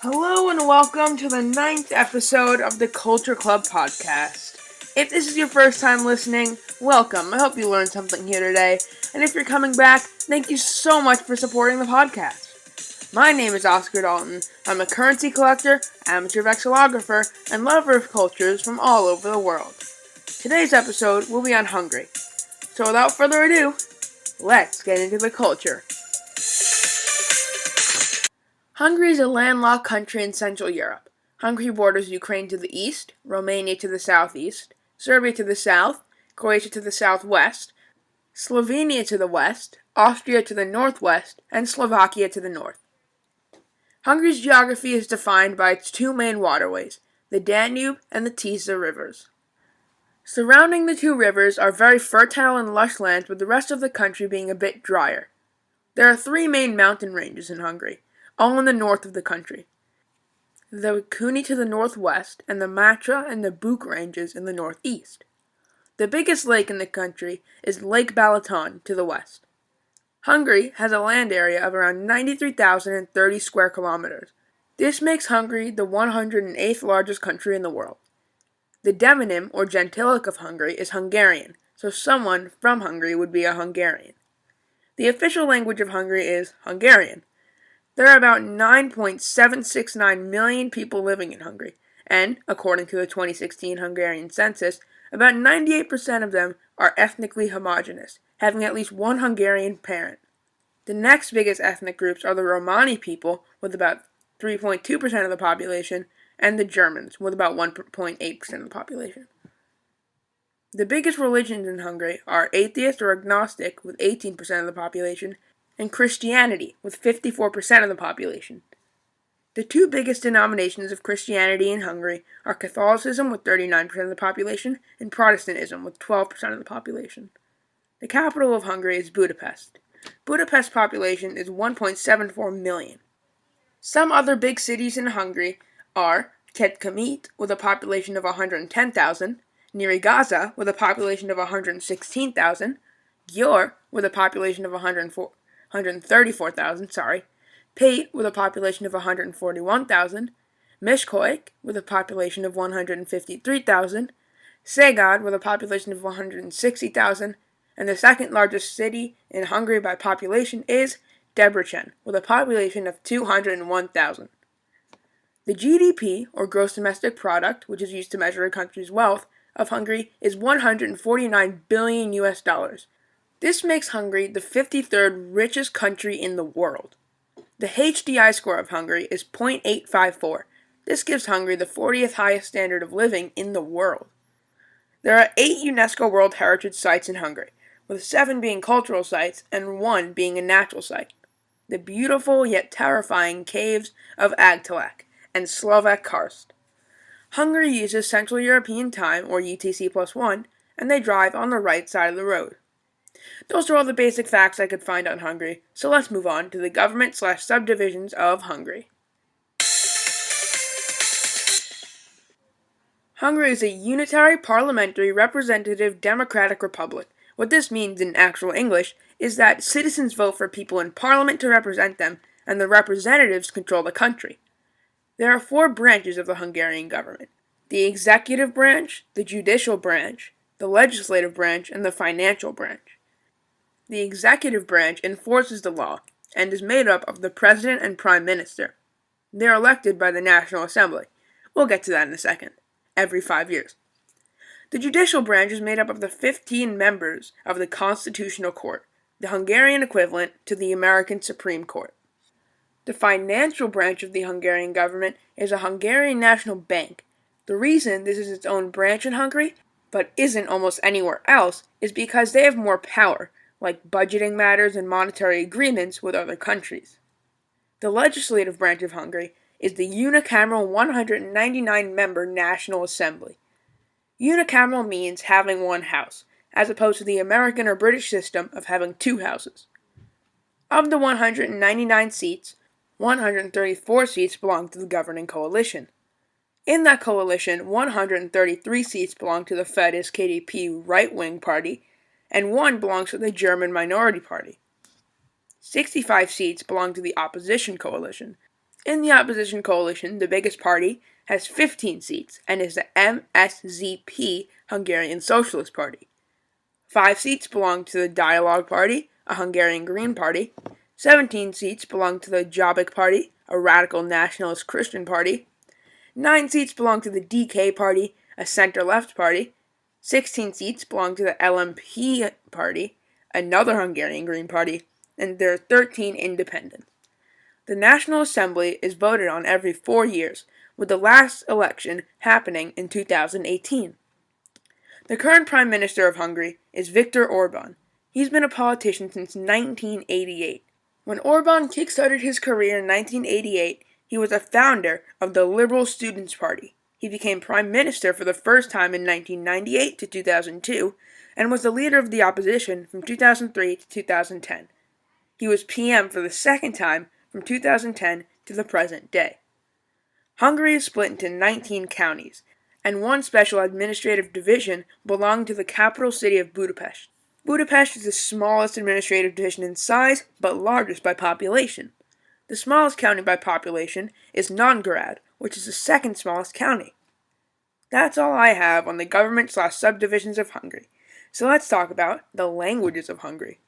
Hello and welcome to the 9th episode of the Culture Club podcast. If this is your first time listening, welcome. I hope you learned something here today. And if you're coming back, thank you so much for supporting the podcast. My name is Oscar Dalton. I'm a currency collector, amateur vexillographer, and lover of cultures from all over the world. Today's episode will be on Hungary. So without further ado, let's get into the culture. Hungary is a landlocked country in Central Europe. Hungary borders Ukraine to the east, Romania to the southeast, Serbia to the south, Croatia to the southwest, Slovenia to the west, Austria to the northwest, and Slovakia to the north. Hungary's geography is defined by its two main waterways, the Danube and the Tisza rivers. Surrounding the two rivers are very fertile and lush lands, with the rest of the country being a bit drier. There are three main mountain ranges in Hungary, all in the north of the country. The Kuni to the northwest, and the Matra and the Buk ranges in the northeast. The biggest lake in the country is Lake Balaton to the west. Hungary has a land area of around 93,030 square kilometers. This makes Hungary the 108th largest country in the world. The demonym or gentilic of Hungary is Hungarian, so someone from Hungary would be a Hungarian. The official language of Hungary is Hungarian. There are about 9.769 million people living in Hungary, and, according to the 2016 Hungarian census, about 98% of them are ethnically homogeneous, having at least one Hungarian parent. The next biggest ethnic groups are the Romani people, with about 3.2% of the population, and the Germans, with about 1.8% of the population. The biggest religions in Hungary are atheist or agnostic, with 18% of the population, and Christianity, with 54% of the population. The two biggest denominations of Christianity in Hungary are Catholicism, with 39% of the population, and Protestantism, with 12% of the population. The capital of Hungary is Budapest. Budapest's population is 1.74 million. Some other big cities in Hungary are Kecskemét, with a population of 110,000, Nyíregyháza, with a population of 116,000, Győr, with a population of 134,000, Pate, with a population of 141,000, Miskolc, with a population of 153,000, Szeged, with a population of 160,000, and the second largest city in Hungary by population is Debrecen, with a population of 201,000. The GDP, or gross domestic product, which is used to measure a country's wealth, of Hungary is 149 billion US dollars. This makes Hungary the 53rd richest country in the world. The HDI score of Hungary is 0.854. This gives Hungary the 40th highest standard of living in the world. There are 8 UNESCO World Heritage Sites in Hungary, with 7 being cultural sites and 1 being a natural site. The beautiful yet terrifying caves of Agtalak and Slovak Karst. Hungary uses Central European Time, or UTC+1, and they drive on the right side of the road. Those are all the basic facts I could find on Hungary, so let's move on to the government/subdivisions of Hungary. Hungary is a unitary, parliamentary, representative, democratic republic. What this means in actual English is that citizens vote for people in parliament to represent them, and the representatives control the country. There are 4 branches of the Hungarian government: the executive branch, the judicial branch, the legislative branch, and the financial branch. The executive branch enforces the law and is made up of the president and prime minister. They are elected by the National Assembly. We'll get to that in a second. Every 5 years. The judicial branch is made up of the 15 members of the Constitutional Court, the Hungarian equivalent to the American Supreme Court. The financial branch of the Hungarian government is a Hungarian National Bank. The reason this is its own branch in Hungary, but isn't almost anywhere else, is because they have more power, like budgeting matters and monetary agreements with other countries. The legislative branch of Hungary is the unicameral 199-member National Assembly. Unicameral means having one house, as opposed to the American or British system of having 2 houses. Of the 199 seats, 134 seats belong to the governing coalition. In that coalition, 133 seats belong to the Fidesz KDP right-wing party, and 1 belongs to the German minority party. 65 seats belong to the opposition coalition, In the opposition coalition, the biggest party has 15 seats and is the MSZP, Hungarian Socialist Party. 5 seats belong to the Dialogue Party, a Hungarian Green Party. 17 seats belong to the Jobbik Party, a radical nationalist Christian party. 9 seats belong to the DK Party, a center-left party. 16 seats belong to the LMP Party, another Hungarian Green Party, and there are 13 independents. The National Assembly is voted on every 4 years, with the last election happening in 2018. The current Prime Minister of Hungary is Viktor Orban. He's been a politician since 1988. When Orban kickstarted his career in 1988, he was a founder of the Liberal Students' Party. He became Prime Minister for the first time in 1998 to 2002, and was the leader of the opposition from 2003 to 2010. He was PM for the second time from 2010 to the present day. Hungary is split into 19 counties, and one special administrative division belonged to the capital city of Budapest. Budapest is the smallest administrative division in size, but largest by population. The smallest county by population is Novgorod, which is the second smallest county. That's all I have on the government/subdivisions of Hungary. So let's talk about the languages of Hungary.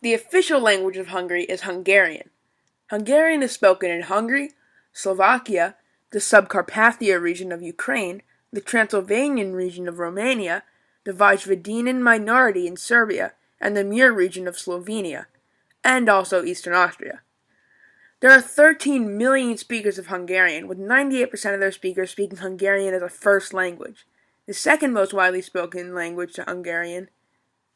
The official language of Hungary is Hungarian. Hungarian is spoken in Hungary, Slovakia, the Subcarpathia region of Ukraine, the Transylvanian region of Romania, the Vojvodinian minority in Serbia, and the Mur region of Slovenia, and also Eastern Austria. There are 13 million speakers of Hungarian, with 98% of their speakers speaking Hungarian as a first language. The second most widely spoken language to Hungarian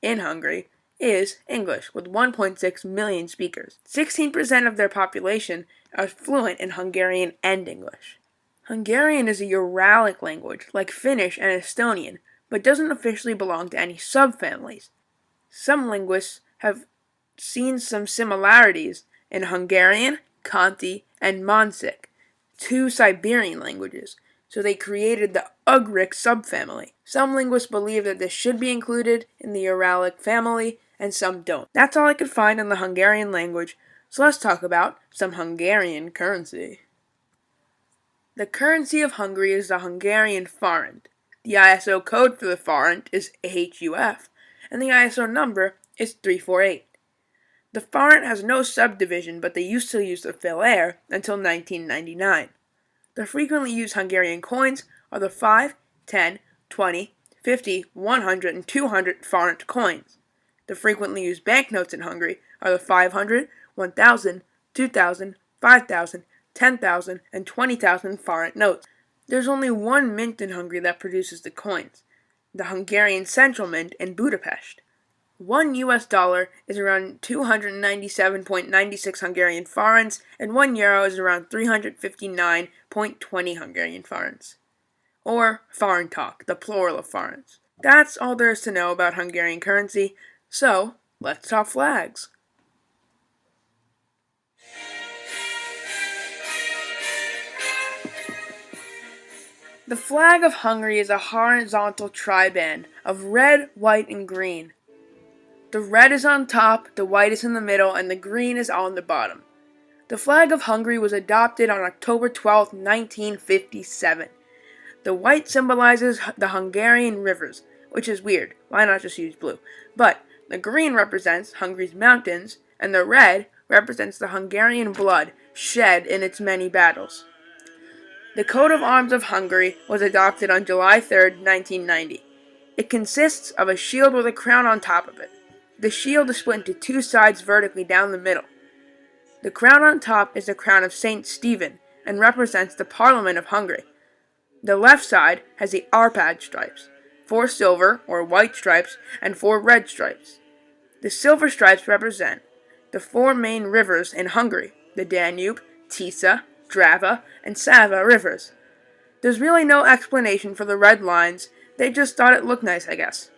in Hungary is English, with 1.6 million speakers. 16% of their population are fluent in Hungarian and English. Hungarian is a Uralic language, like Finnish and Estonian, but doesn't officially belong to any subfamilies. Some linguists have seen some similarities in Hungarian, Khanty, and Mansic, 2 Siberian languages, so they created the Ugric subfamily. Some linguists believe that this should be included in the Uralic family, and some don't. That's all I could find on the Hungarian language, so let's talk about some Hungarian currency. The currency of Hungary is the Hungarian forint. The ISO code for the forint is HUF, and the ISO number is 348. The forint has no subdivision, but they used to use the filaire until 1999. The frequently used Hungarian coins are the 5, 10, 20, 50, 100, and 200 forint coins. The frequently used banknotes in Hungary are the 500, 1,000, 2,000, 5,000, 10,000, and 20,000 forint notes. There's only one mint in Hungary that produces the coins, the Hungarian Central Mint in Budapest. $1 is around 297.96 Hungarian forints, and €1 is around 359.20 Hungarian forints. Or forintok, the plural of forints. That's all there is to know about Hungarian currency, so let's talk flags. The flag of Hungary is a horizontal triband of red, white, and green. The red is on top, the white is in the middle, and the green is on the bottom. The flag of Hungary was adopted on October 12, 1957. The white symbolizes the Hungarian rivers, which is weird. Why not just use blue? But the green represents Hungary's mountains, and the red represents the Hungarian blood shed in its many battles. The coat of arms of Hungary was adopted on July 3, 1990. It consists of a shield with a crown on top of it. The shield is split into 2 sides vertically down the middle. The crown on top is the crown of Saint Stephen and represents the Parliament of Hungary. The left side has the Arpad stripes, 4 silver or white stripes and 4 red stripes. The silver stripes represent the 4 main rivers in Hungary, the Danube, Tisza, Drava, and Sava rivers. There's really no explanation for the red lines, they just thought it looked nice, I guess.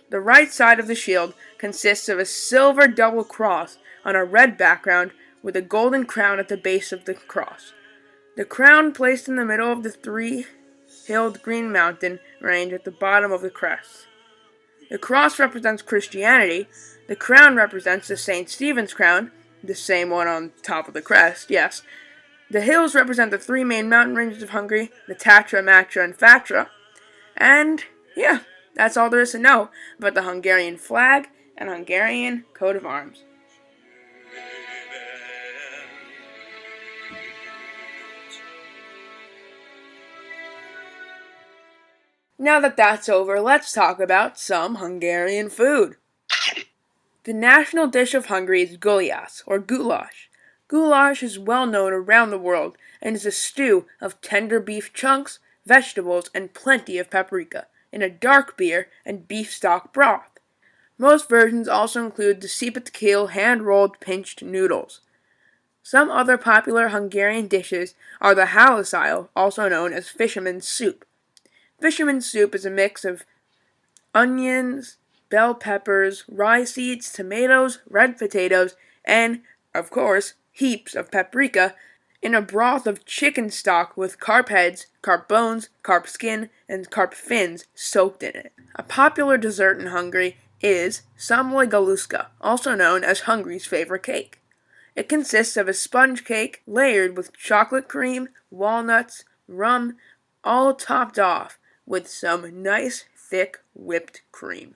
The right side of the shield consists of a silver double cross on a red background with a golden crown at the base of the cross. The crown placed in the middle of the 3-hilled green mountain range at the bottom of the crest. The cross represents Christianity, the crown represents the St. Stephen's crown, the same one on top of the crest, yes. The hills represent the three main mountain ranges of Hungary, the Tatra, Matra, and Fatra. And, yeah, that's all there is to know about the Hungarian flag and Hungarian coat of arms. Now that that's over, let's talk about some Hungarian food. The national dish of Hungary is gulyás, or goulash. Goulash is well known around the world and is a stew of tender beef chunks, vegetables, and plenty of paprika, in a dark beer and beef stock broth. Most versions also include the sipet hand-rolled pinched noodles. Some other popular Hungarian dishes are the halászál, also known as fisherman's soup. Fisherman's soup is a mix of onions, bell peppers, rye seeds, tomatoes, red potatoes, and, of course, heaps of paprika in a broth of chicken stock with carp heads, carp bones, carp skin, and carp fins soaked in it. A popular dessert in Hungary is samlai galuska, also known as Hungary's favorite cake. It consists of a sponge cake layered with chocolate cream, walnuts, rum, all topped off with some nice thick whipped cream.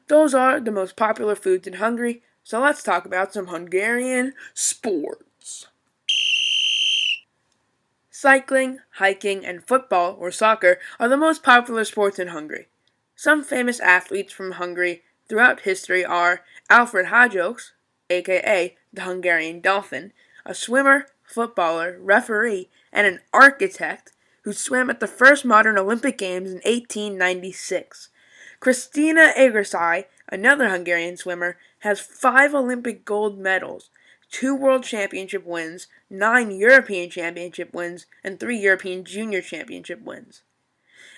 Those are the most popular foods in Hungary, so let's talk about some Hungarian sports. Cycling, hiking, and football, or soccer, are the most popular sports in Hungary. Some famous athletes from Hungary throughout history are Alfred Hagyos, aka the Hungarian Dolphin, a swimmer, footballer, referee, and an architect who swam at the first modern Olympic Games in 1896. Christina Egerszaj, another Hungarian swimmer, has 5 Olympic gold medals, 2 World Championship wins, 9 European Championship wins, and 3 European Junior Championship wins.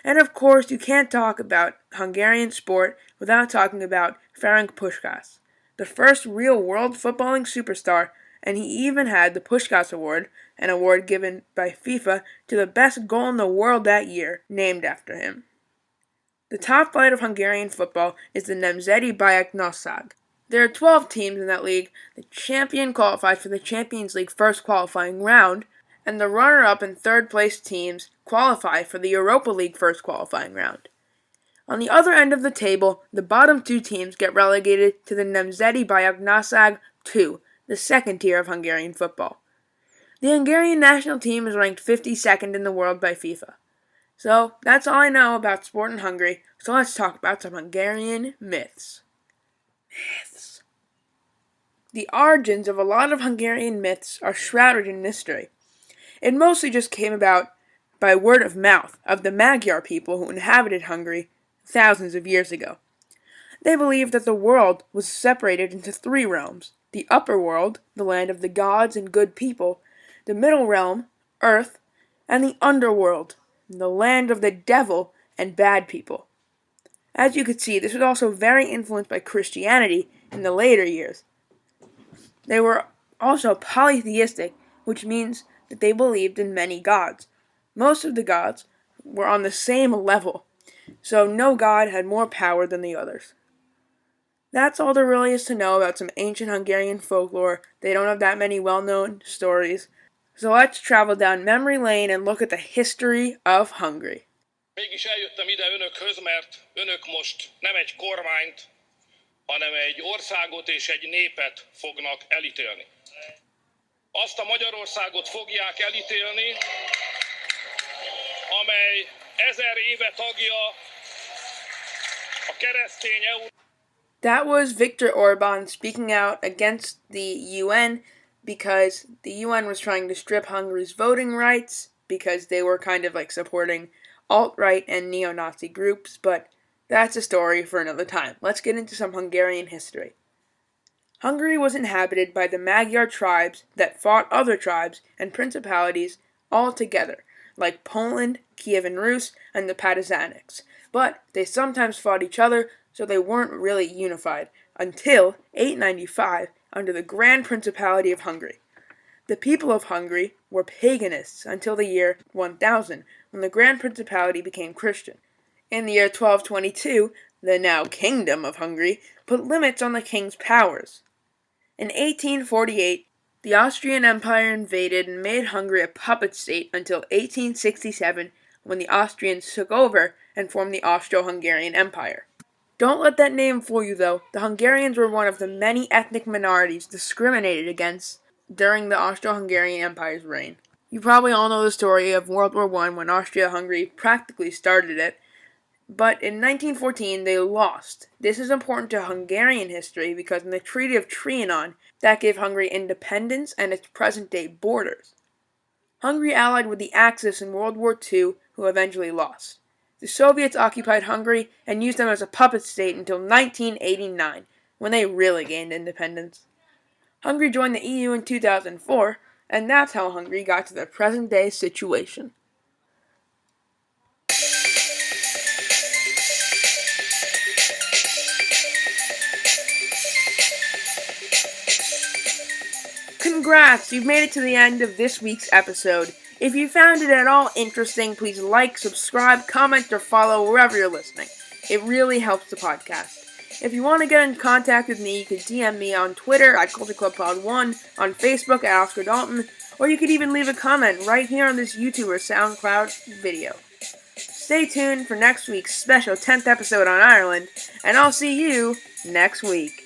And of course, you can't talk about Hungarian sport without talking about Ferenc Puskás, the first real world footballing superstar, and he even had the Puskás Award, an award given by FIFA to the best goal in the world that year, named after him. The top flight of Hungarian football is the Nemzeti Bajnokság. There are 12 teams in that league. The champion qualifies for the Champions League first qualifying round, and the runner-up and third-place teams qualify for the Europa League first qualifying round. On the other end of the table, the bottom 2 teams get relegated to the Nemzeti Bajnokság 2, the second tier of Hungarian football. The Hungarian national team is ranked 52nd in the world by FIFA. So, that's all I know about sport in Hungary, so let's talk about some Hungarian myths. The origins of a lot of Hungarian myths are shrouded in mystery. It mostly just came about by word of mouth of the Magyar people who inhabited Hungary thousands of years ago. They believed that the world was separated into 3 realms: the upper world, the land of the gods and good people, the middle realm, earth, and the underworld, the land of the devil and bad people. As you could see, this was also very influenced by Christianity in the later years. They were also polytheistic, which means that they believed in many gods. Most of the gods were on the same level, so no god had more power than the others. That's all there really is to know about some ancient Hungarian folklore. They don't have that many well-known stories. So let's travel down memory lane and look at the history of Hungary. Mégis eljöttem ide önökhöz, mert önök most nem egy kormányt, hanem egy országot és egy népet fognak elítélni. Azt a Magyarországot fogják elítélni, amely 1000 éve tagja a keresztény That was Viktor Orbán speaking out against the UN because the UN was trying to strip Hungary's voting rights because they were kind of like supporting alt-right and neo-Nazi groups, but that's a story for another time. Let's get into some Hungarian history. Hungary was inhabited by the Magyar tribes that fought other tribes and principalities all together, like Poland, Kievan Rus, and the Patizanics, but they sometimes fought each other, so they weren't really unified, until 895 under the Grand Principality of Hungary. The people of Hungary were paganists until the year 1000, when the Grand Principality became Christian. In the year 1222, the now Kingdom of Hungary put limits on the king's powers. In 1848, the Austrian Empire invaded and made Hungary a puppet state until 1867, when the Austrians took over and formed the Austro-Hungarian Empire. Don't let that name fool you, though. The Hungarians were one of the many ethnic minorities discriminated against during the Austro-Hungarian Empire's reign. You probably all know the story of World War I when Austria-Hungary practically started it, but in 1914 they lost. This is important to Hungarian history because in the Treaty of Trianon, that gave Hungary independence and its present-day borders. Hungary allied with the Axis in World War II, who eventually lost. The Soviets occupied Hungary and used them as a puppet state until 1989, when they really gained independence. Hungary joined the EU in 2004, and that's how Hungary got to their present-day situation. Congrats! You've made it to the end of this week's episode. If you found it at all interesting, please like, subscribe, comment, or follow wherever you're listening. It really helps the podcast. If you want to get in contact with me, you can DM me on Twitter at CultureClubPod1, on Facebook at Oscar Dalton, or you could even leave a comment right here on this YouTube or SoundCloud video. Stay tuned for next week's special 10th episode on Ireland, and I'll see you next week.